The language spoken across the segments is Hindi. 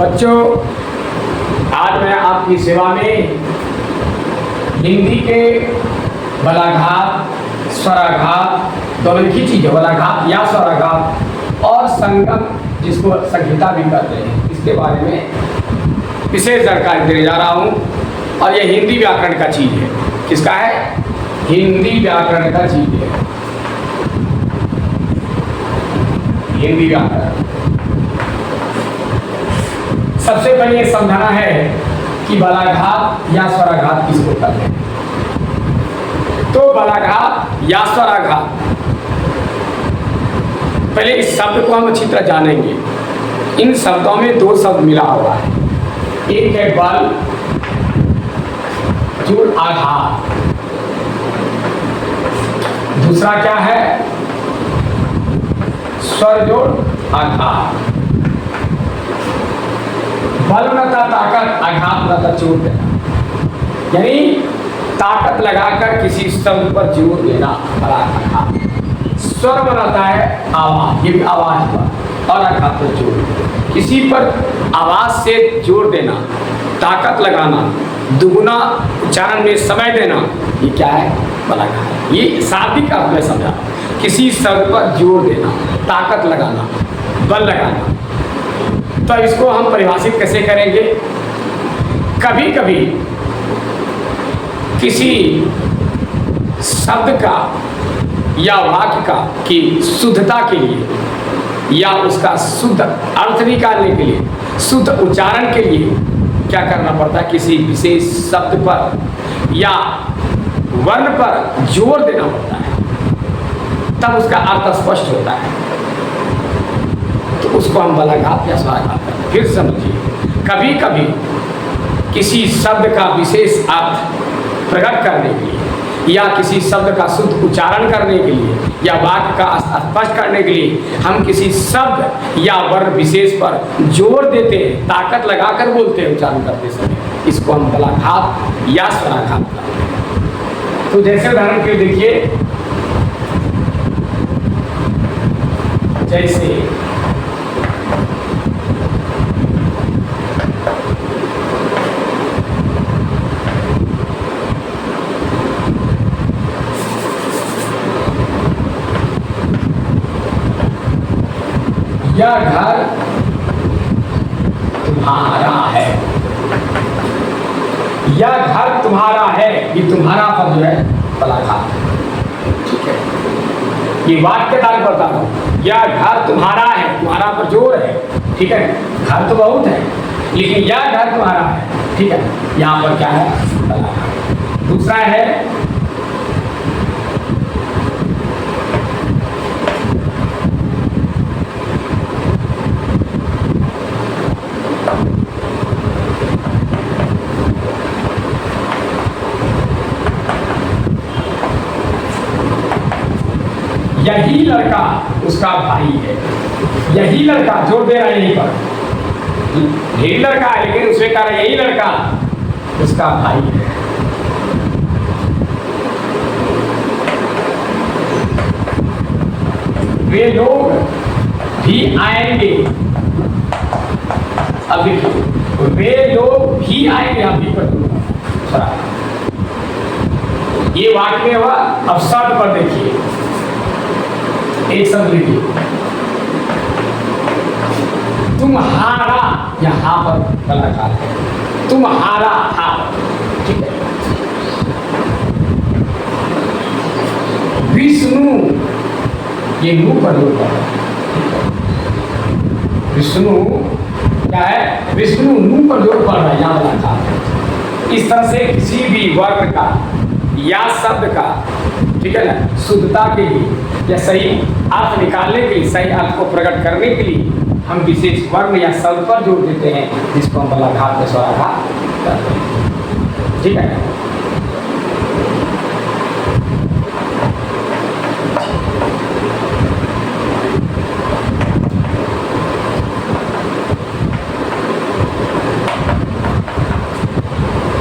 बच्चों, आज मैं आपकी सेवा में हिंदी के बलाघात, स्वराघात, दोनों ही चीज़ है, बलाघात या स्वराघात और संगम, जिसको संहिता भी कहते हैं, इसके बारे में विशेष जानकारी देने जा रहा हूँ। और यह हिंदी व्याकरण का चीज़ है। किसका है? हिंदी व्याकरण का चीज़ है, हिंदी व्याकरण। सबसे पहले ये समझाना है कि बलाघात या स्वराघात किसको कहते हैं। तो बलाघात या स्वराघात, पहले इस शब्द को हम अच्छी तरह जानेंगे। इन शब्दों में दो शब्द मिला हुआ है, एक है बल जोड़ आघात, दूसरा क्या है? स्वर जोड़ आघात। बल नता ताकत, आघात नता चोट देना, यानी ताकत लगाकर किसी शब्द पर जोर देना, बड़ा आघात। स्वर बनाता है आवाज, ये भी आवाज पर, और आघात पर जोर, किसी पर आवाज से जोर देना, ताकत लगाना, दुगुना उच्चारण में समय देना, ये क्या है? बलाघात। ये शाब्दिक अर्थ में समझा, किसी शब्द पर जोर देना, ताकत लगाना, बल लगाना। तो इसको हम परिभाषित कैसे करेंगे? कभी कभी किसी शब्द का या वाक्य का की शुद्धता के लिए या उसका शुद्ध अर्थ निकालने के लिए, शुद्ध उच्चारण के लिए क्या करना पड़ता है? किसी विशेष शब्द पर या वर्ण पर जोर देना पड़ता है, तब उसका अर्थ स्पष्ट होता है। तो उसको हम बलाघात या स्वराघात करते हैं। फिर समझिए, कभी कभी किसी शब्द का विशेष अर्थ प्रकट करने के लिए या किसी शब्द का शुद्ध उच्चारण करने के लिए या वाक्य का स्पष्ट करने के लिए हम किसी शब्द या वर्ण विशेष पर जोर देते हैं, ताकत लगाकर बोलते हैं उच्चारण करते समय, इसको हम बलाघात या स्वराघात करते हैं। तो जैसे उदाहरण के लिए देखिए, जैसे यह घर तुम्हारा है, यह घर तुम्हारा है, ये तुम्हारा पर जो है बलाघात। ठीक है, ये वाक्य तार बता रहा हूं, यह घर तुम्हारा है, तुम्हारा पर जोर है। ठीक है, घर तो बहुत है, लेकिन यह घर तुम्हारा है। ठीक है, यहाँ पर क्या है? बलाघात। दूसरा है यही लड़का उसका भाई है, यही लड़का जोर दे रहा है यहीं पर, यही लड़का है, लेकिन उसमें कह रहा है यही लड़का उसका भाई है। वे लोग भी आएंगे, अब देखिए, वे लोग भी आएंगे, आप भी पर ये वाक्य में हुआ। अब शब्द पर देखिए, एक शब्द लिखिए, तुम्हारा, यहाँ पर बलाघात है, तुम्हारा हाथ। ठीक है, विष्णु, ये नू पर जोर पड़ रहा है। विष्णु क्या है? विष्णु नू पर जोर पड़ रहा है, यहाँ बलाघात है। इस तरह से किसी भी वर्ण का या शब्द का, ठीक है ना, शुद्धता के लिए या सही अर्थ निकालने के लिए, सही अर्थ को प्रकट करने के लिए हम विशेष वर्ण या शब्द पर जोर देते हैं, जिसको हम बलाघात या स्वराघात करते हैं। ठीक है,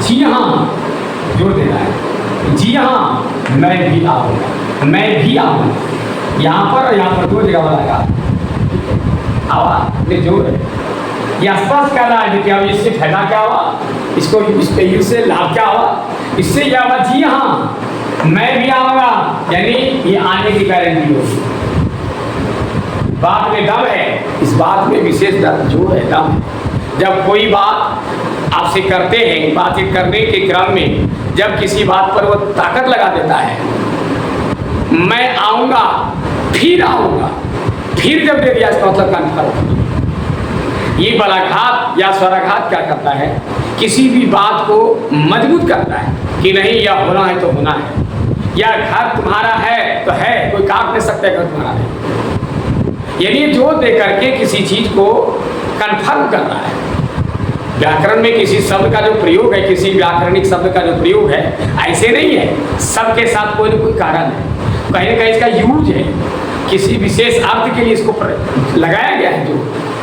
जी हाँ, जोर देना है। जी हाँ, मैं भी आऊँगा, मैं भी आऊँगा, यहाँ पर और यहाँ पर दो जगह बलाघात। आवाज में जोर है, यह स्पष्ट करना है कि अब इससे फायदा क्या हुआ, इसको इससे लाभ क्या हुआ, इससे यह हुआ जी हाँ मैं भी आऊंगा, यानी ये आने की गारंटी होगी। बात में दम है, इस बात में विशेष जो है दम है। जब कोई बात आपसे करते हैं, बातचीत करने के क्रम में जब किसी बात पर वो ताकत लगा देता है, मैं आऊंगा, फिर आऊंगा, फिर जब दे दिया इसका मतलब कंफर्म। ये बलाघात या स्वराघात क्या करता है, किसी भी बात को मजबूत करता है कि नहीं यह होना है तो होना है, या घर तुम्हारा है तो है, कोई काट नहीं सकता घर तुम्हारा है। यानी जोर दे करके किसी चीज को कंफर्म कर रहा है। व्याकरण में किसी शब्द का जो प्रयोग है, किसी व्याकरणिक शब्द का जो प्रयोग है, ऐसे नहीं है सबके साथ कोई ना कोई कारण है, कहीं ना कहीं इसका यूज है, किसी विशेष अर्थ के लिए इसको लगाया गया है, जो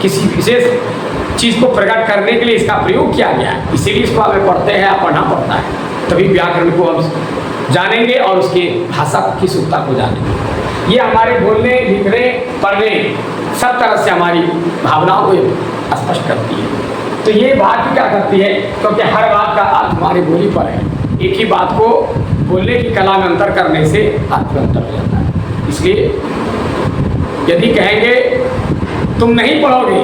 किसी विशेष चीज को प्रकट करने के लिए इसका प्रयोग किया गया है। इसीलिए इसको हमें पढ़ते हैं या पढ़ना पड़ता है, तभी व्याकरण को हम जानेंगे और उसकी भाषा की शुद्धता को जानेंगे। ये हमारे बोलने, लिखने, पढ़ने सब तरह से हमारी भावनाओं को स्पष्ट करती है। तो ये बात भी क्या करती है, क्योंकि हर बात का अर्थ हमारी बोली पर है। एक ही बात को बोलने की कला में अंतर करने से अर्थ में अंतर हो जाता है। इसलिए यदि कहेंगे तुम नहीं पढ़ोगे,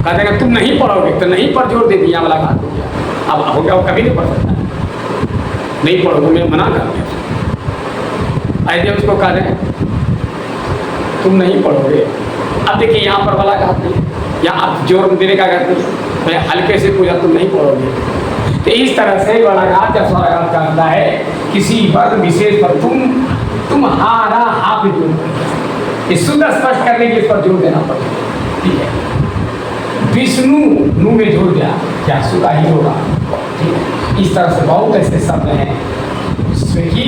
कह देंगे तुम नहीं पढ़ोगे, तो नहीं पर जोर दे दिया वाला बात हो गया। अब हो गया वो कभी नहीं पढ़ सकता, नहीं पढ़ोगे मैं मना कर दिया। ऐसे उसको कह दें तुम नहीं पढ़ोगे, अब देखिए यहाँ पर वाला घात नहीं, या आप जोर देने का घात नहीं, मैं हल्के से पूछा तुम नहीं पढ़ोगे। तो इस तरह से बलाघात या स्वराघात करता है किसी वर्ग विशेष पर तुम्हारा आप जोर, इस शुद्ध स्पष्ट करने के इस पर जोर देना पड़ेगा। ठीक है, विष्णु नु में जोड़ दिया, क्या सुधा ही होगा। ठीक है, इस तरह से बहुत ऐसे शब्द हैं जिसमें कि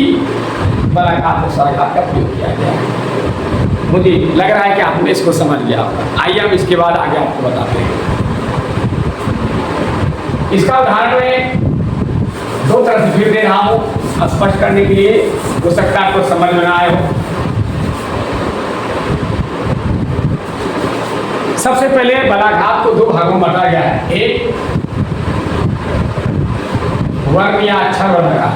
बलाघात और स्वराघात का प्रयोग किया गया है। मुझे लग रहा है कि आपने इसको समझ लिया। आइए हम इसके बाद आगे आपको बताते हैं। इसका उदाहरण मैं दो तरह से फिर दे रहा हूँ स्पष्ट करने के लिए, हो सकता है आपको समझ में ना आए हो। सबसे पहले बलाघात को दो भागों में बांटा गया है, एक वर्ण या अक्षर बलाघात,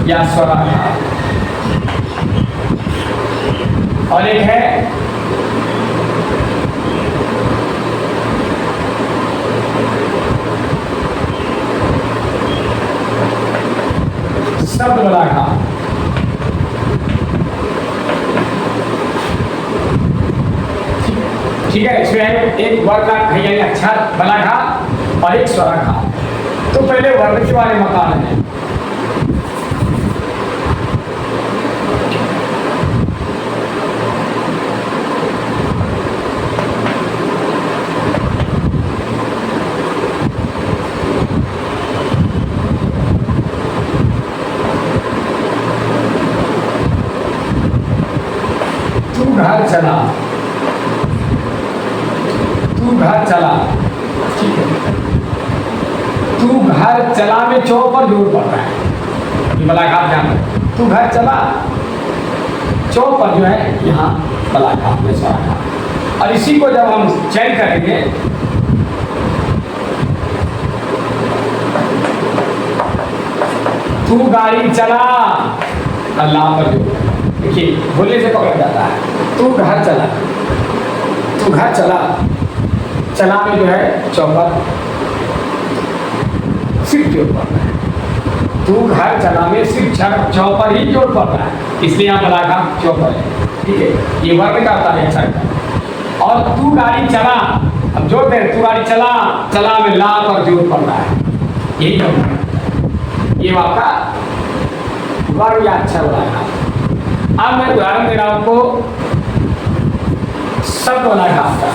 या स्वराघात, और एक है शब्द बलाघात। ठीक है, इसमें एक वर्ण यानी अक्षर बलाघात और एक स्वराघात। तो पहले वर्ण के बारे में बता रहे हैं। तू घर चला, तू घर चला। ठीक है, तू घर चला में चौ पर जोर पड़ रहा है, ये बलाघात ध्यान रखो। तू घर चला, चौ पर जो है यहाँ बलाघात में स्वराघात। और इसी को जब हम चयन करेंगे, तू गाड़ी चला, अल्लाह पर जोर, देखिए बोलने से पकड़ा जाता है। तू घर चला, तू घर चला, चला में जो है चौपर सिर्फ जोर पड़ रहा है। तू घर चला में सिर्फ चौपर ही जोर पड़ रहा है, इसलिए यहाँ बलाघात चौपर है। ठीक है, ये वर्ग का होता है अक्षर का। और तू गाड़ी चला, अब जोर दे, तू गाड़ी चला, चला में ला पर जोर पड़ रहा है, यही करना। ये आपका वर्ग या अक्षर बलाघात। अब मैं उदाहरण दे रहा हूं आपको शब्द बलाघात का।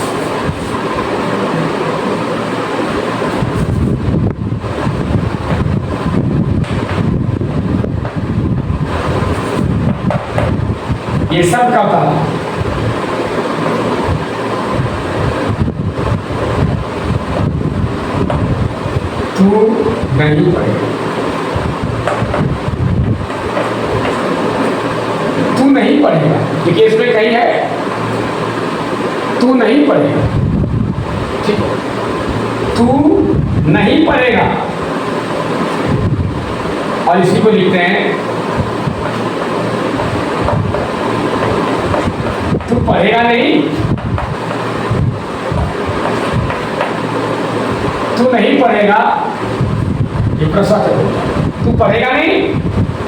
ये सब का था, तू नहीं पढ़ेगा, तू तू नहीं पढ़ेगा, देखिए इसमें कहीं है तू नहीं पढ़ेगा, ठीक है, तू नहीं पढ़ेगा। और इसी को लिखते हैं तू पढ़ेगा नहीं, तू नहीं पढ़ेगा, ये प्रश्न है, तू पढ़ेगा नहीं,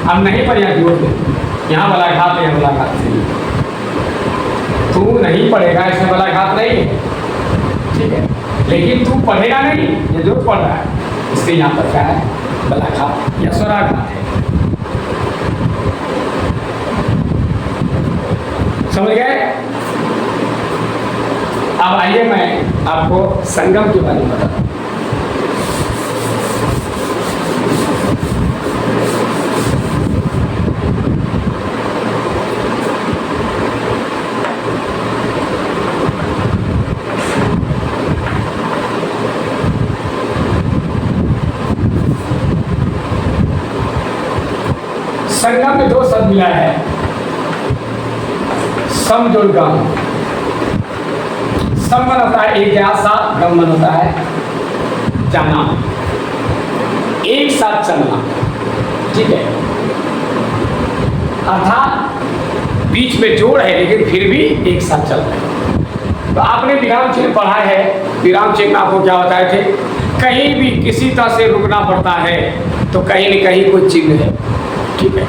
अब नहीं पढ़ेगा क्यों, यहाँ वाला घात है, यहाँ वाला घात नहीं, तू नहीं पढ़ेगा इसमें वाला घात नहीं है, ठीक है, लेकिन तू पढ़ेगा नहीं, ये जो पढ़ रहा है इसके यहाँ पर क्या है, वाला घात या स्वराघात है। समझ गए? अब आइए मैं आपको संगम के बारे में बताता हूं। संगम में दो शब्द मिला है, सम जोड़ गम। सम मन होता है एक सा, गम मन होता है जाना, एक साथ चलना, ठीक है, अर्थात बीच में जोड़ है लेकिन फिर भी एक साथ चल रहे हैं। तो आपने विराम चिन्ह पढ़ा है, विराम चिन्ह आपको क्या बताए थे, कहीं भी किसी तरह से रुकना पड़ता है तो कहीं न कहीं कोई चिन्ह है, ठीक है,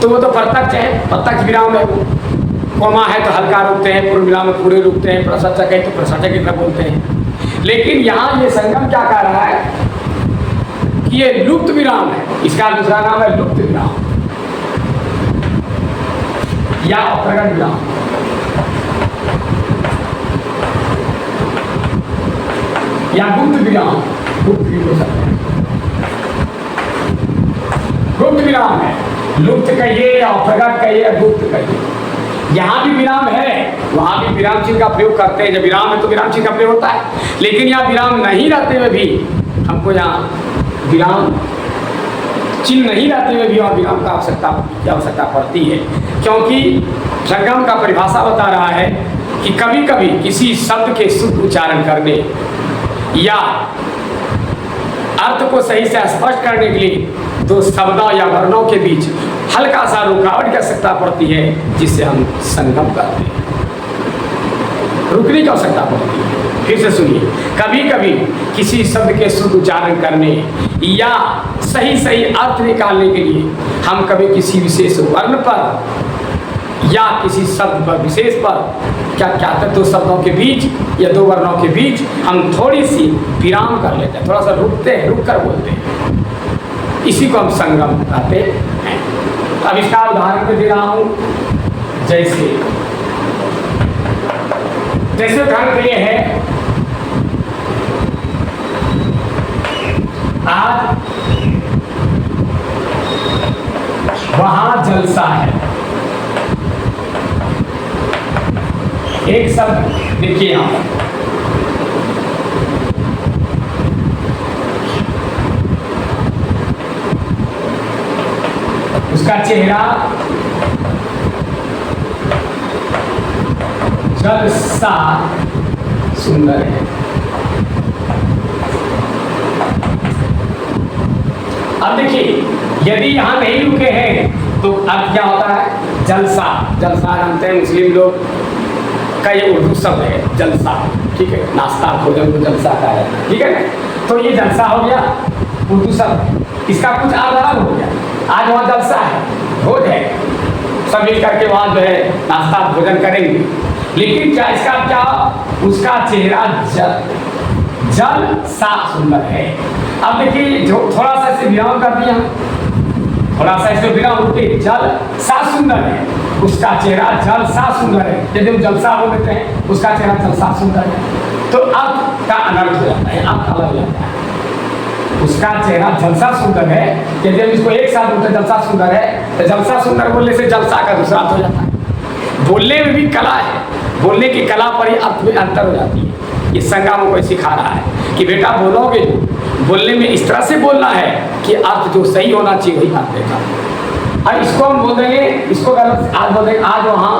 तो वो तो प्रत्यक्ष है, प्रत्यक्ष विराम है, वो कोमा है तो हल्का रुकते हैं, पूर्ण विराम में पूरे रुकते हैं, प्रसचक है तो प्रसचक की तरफ बोलते हैं। लेकिन यहाँ ये संगम क्या कह रहा है कि ये लुप्त विराम है, इसका दूसरा नाम है लुप्त विराम या अप्रकट विराम। या गुप्त विराम, गुप्त भी हो सकते हैं, गुप्त विराम है, लुप्त कहिए या अप्रकट कहिए या गुप्त कहिए। यहाँ भी विराम है, वहाँ भी विराम चिन्ह का प्रयोग करते हैं, जब विराम है तो विराम चिन्ह का प्रयोग होता है, लेकिन यहाँ विराम नहीं रहते हुए भी हमको यहाँ विराम चिन्ह नहीं रहते हुए भी वहाँ विराम का आवश्यकता पड़ती है, क्योंकि संगम का परिभाषा बता रहा है कि कभी कभी किसी शब्द के शुद्ध उच्चारण करने या अर्थ को सही से स्पष्ट करने के लिए दो शब्दों या वर्णों के बीच हल्का सा रुकावट की आवश्यकता पड़ती है, जिससे हम संगम करते हैं, रुकने की आवश्यकता पड़ती है। फिर से सुनिए, कभी कभी किसी शब्द के शुद्ध उच्चारण करने या सही अर्थ निकालने के लिए हम कभी किसी विशेष वर्ण पर या किसी शब्द पर विशेष पर क्या क्या दो शब्दों के बीच या दो वर्णों के बीच हम थोड़ी सी विराम कर लेते हैं, थोड़ा सा रुकते हैं, रुक कर बोलते हैं, इसी को हम संगम कहते हैं। अब इसका उदाहरण मैं दे रहा हूं, जैसे उदाहरण के लिए है, आज वहां जलसा है, एक शब्द देखिए यहां पर, उसका चेहरा जलसा सुंदर है। अब देखिए, यदि यहां नहीं रुके हैं तो अब क्या होता है, जलसा, जलसा जानते हैं मुस्लिम लोग का ये उर्दू शब्द है जलसा, ठीक है, नाश्ता भोजन को जलसा का है, ठीक है ना, तो ये जलसा हो गया उर्दू शब्द, इसका कुछ आधार हो गया, आज वहाँ जलसा है, भोज है, सब मिल करके वहाँ जो है नाश्ता भोजन करेंगे, लेकिन क्या इसका क्या, उसका चेहरा जल सा सुंदर है। अब देखिए, जो थोड़ा सा इसे विराम कर दिया, थोड़ा सा इसमें विराम होते, जल सा सुंदर है, उसका चेहरा जल सा सुंदर है, यदि हम जलसा बोल देते हैं उसका चेहरा जल सा सुंदर है, तो अर्थ का अनर्थ हो जाता है, अर्थ अलग हो जाता है। उसका चेहरा जलसा सुंदर है, यदि हम इसको एक साथ बोलते जलसा सुंदर है, तो जलसा सुंदर बोलने से जलसा का दूसरा अर्थ हो जाता है। बोलने में भी कला है, बोलने की कला पर ही अर्थ में अंतर हो जाती है। ये संगम को सिखा रहा है कि बेटा बोलोगे, बोलने में इस तरह से बोलना है कि अर्थ जो सही होना चाहिए वही अर्थ देगा। अब इसको हम बोल देंगे, इसको आज बोल देंगे आज वहाँ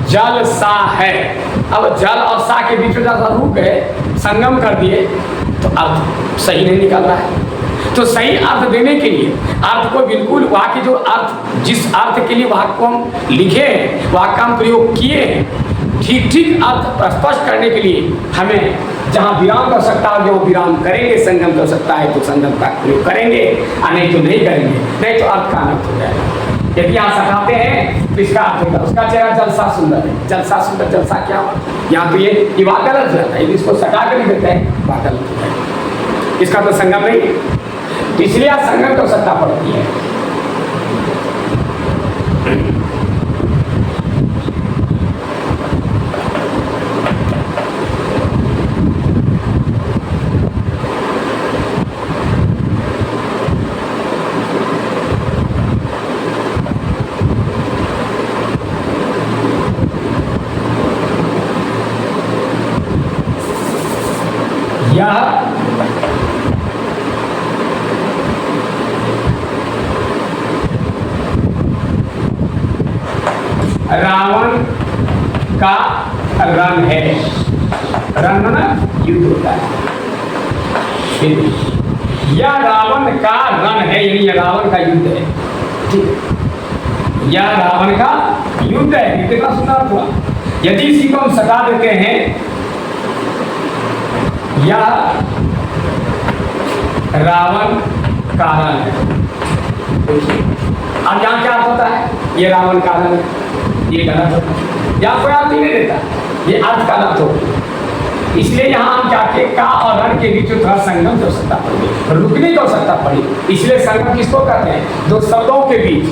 जल सा है। अब जल और सा के बीच में जब रुक गए, संगम कर दिए, तो अर्थ सही नहीं निकल रहा है। तो सही अर्थ देने के लिए अर्थ को बिल्कुल वहाँ के जो अर्थ, जिस अर्थ के लिए वहाँ को हम लिखे हैं, वहाँ का हम प्रयोग किए हैं, ठीक ठीक अर्थ स्पष्ट करने के लिए हमें जहाँ विराम कर सकता है जो विराम करेंगे, संगम कर सकता है तो संगम का प्रयोग करेंगे, और नहीं तो नहीं करेंगे, नहीं तो अर्थ का अनर्थ हो जाएगा। यदि यहाँ सटाते हैं तो इसका अर्थ होगा, उसका चेहरा जलसा सुंदर है, जलसा सुंदर, जलसा क्या हुआ यहाँ तो ये वाह गलत हो जाता है। यदि इसको सटा कर नहीं देते हैं वाह गलत हो जाएगा, इसका तो संगम नहीं, तो इसलिए आज संगम को सत्ता पड़ती है। रावण का रन है, रन ना युद्ध होता है, यह रावण का रन है, यानी यह रावण का युद्ध है, ठीक है, यह रावण का युद्ध है। कितना सुंदर हुआ। यदि इसी को हम सटा देते हैं, यह रावण का रन है, अब यहाँ क्या होता है, ये रावण का रन है, ये गलत होता है, यहाँ कोई अर्थ नहीं देता, ये अर्थ का गलत हो। इसलिए यहाँ हम जाके का और रन के बीच थोड़ा संगम की आवश्यकता पड़ी, रुकने की आवश्यकता पड़ी। इसलिए संगम किसको कहते हैं, दो शब्दों के बीच,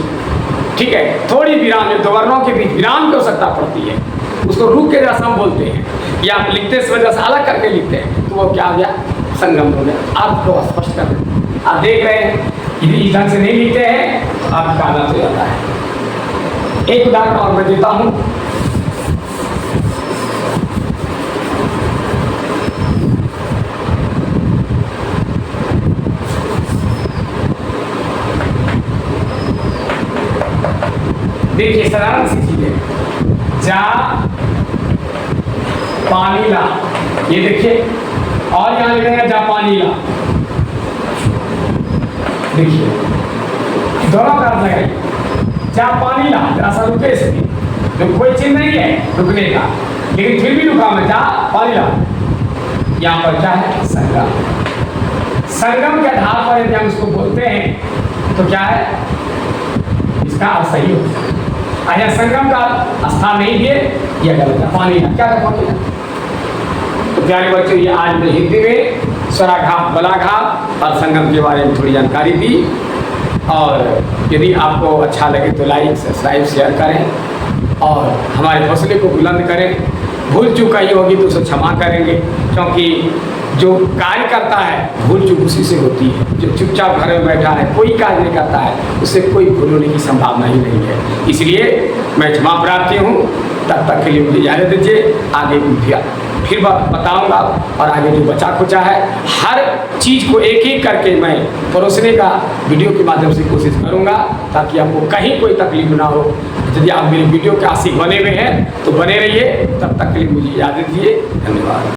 ठीक है, थोड़ी विराम में, दो वर्णों के बीच विराम की आवश्यकता पड़ती है, उसको रुक के जैसा हम बोलते हैं, या आप लिखते समय जैसा अलग करके लिखते हैं, तो वो क्या हो गया, संगम हो गया। अर्थ को स्पष्ट कर देते, आप देख रहे हैं इस ढंग से नहीं लिखते हैं तो अर्थ का गलत हो जाता है। एक उदाहरण और मैं देता हूं, देखिए साधारण सी चीज है, जा पानी ला, ये देखिए, और यहां लिखेंगे जा पानी ला, देखिए दोनों का अर्थ लगाइए, जा पानी ला, जरा सा रुके इसमें, तो कोई चीज नहीं है रुकने का, लेकिन फिर भी रुका मैं, जा पानी ला, यहाँ पर क्या है, संगम। संगम के आधार पर यदि हम इसको बोलते हैं तो क्या है, इसका अर्थ सही होता है। अच्छा, संगम का स्थान नहीं दिए, यह गलत है, पानी ला, क्या है पानी ला। तो प्यारे बच्चों, ये आज मैं हिंदी में स्वराघात, बलाघात और संगम के बारे में थोड़ी जानकारी दी, और यदि आपको अच्छा लगे तो लाइक, सब्सक्राइब, शेयर करें और हमारे हौसले को बुलंद करें। भूल चूक कहीं होगी तो उसे क्षमा करेंगे, क्योंकि जो कार्य करता है भूल चूक उसी से होती है। जो चुपचाप घर में बैठा है, कोई कार्य नहीं करता है, उससे कोई भूल होने की संभावना ही नहीं है। इसलिए मैं क्षमा प्रार्थी हूँ। तब तक के लिए मुझे इजाज़त दीजिए, आगे फिर बताऊंगा, और आगे जो बचा खुचा है हर चीज़ को एक एक करके मैं परोसने का वीडियो के माध्यम से कोशिश करूंगा, ताकि आपको कहीं कोई तकलीफ ना हो। यदि आप मेरे वीडियो के आशिक बने हुए हैं तो बने रहिए। तब तक के लिए मुझे इजाज़त दीजिए, धन्यवाद।